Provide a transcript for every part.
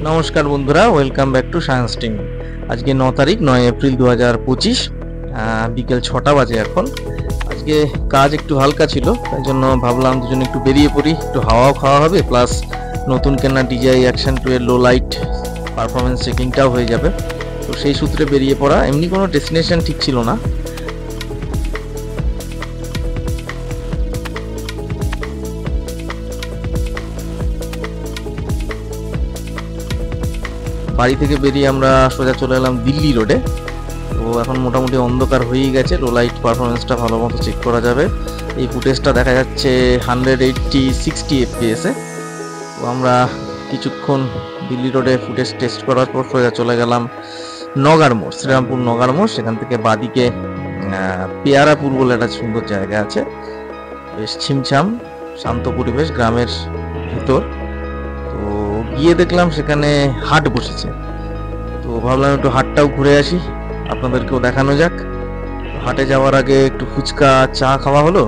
নমস্কার বন্ধুরা, welcome back to science team. আজকে 9 তারিখ 9 এপ্রিল 2025, বিকেল 6টা বাজে এখন। আজকে কাজ একটু হালকা ছিল, তাই জন্য ভাবলাম দুজনে একটু বেরিয়ে পড়ি, একটু হাওয়াও খাওয়া হবে, প্লাস নতুন কেনা DJI Action 2 এর লো লাইট পারফরমেন্স চেকিংটাও হয়ে যাবে। তো সেই সূত্রে বেরিয়ে পড়া। এমনি কোনো ডেস্টিনেশন ঠিক ছিল না। বাড়ি থেকে বেরিয়ে আমরা সোজা চলে এলাম দিল্লি রোডে। তো এখন মোটামুটি অন্ধকার হয়েই গেছে, লো লাইট পারফরমেন্সটা ভালো মতো চেক করা যাবে। এই ফুটেজটা দেখা যাচ্ছে 180-60 FPS-এ। তো আমরা কিছুক্ষণ দিল্লি রোডে ফুটেজ টেস্ট করার পর সোজা চলে গেলাম নগার মোড়, শ্রীরামপুর নগার মোড়। সেখান থেকে বাদিকে পেয়ারাপুর বলে একটা সুন্দর জায়গা আছে, বেশ ছিমছাম শান্ত পরিবেশ গ্রামের ভিতর। তো গিয়ে দেখলাম সেখানে হাট বসেছে। তো ভাবলাম একটু হাটটাও ঘুরে আসি, আপনাদেরকেও দেখানো যাক। হাটে যাওয়ার আগে একটু ফুচকা চা খাওয়া হলো।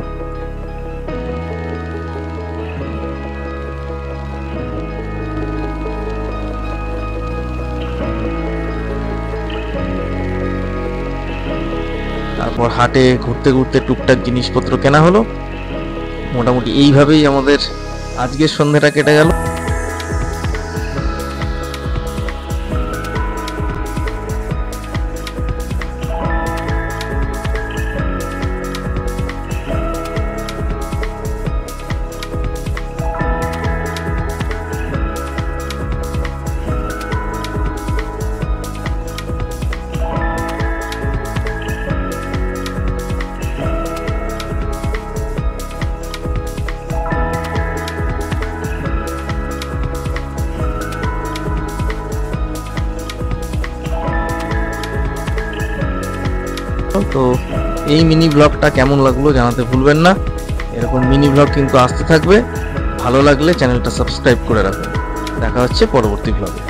তারপর হাটে ঘুরতে ঘুরতে টুকটাক জিনিসপত্র কেনা হলো। মোটামুটি এইভাবেই আমাদের আজকের সন্ধ্যাটা কেটে গেল। তো এই মিনি ব্লগটা কেমন লাগলো জানাতে ভুলবেন না। এরকম মিনি ব্লগ কিন্তু আসতে থাকবে। ভালো লাগলে চ্যানেলটা সাবস্ক্রাইব করে রাখুন। দেখা হচ্ছে পরবর্তী ব্লগে।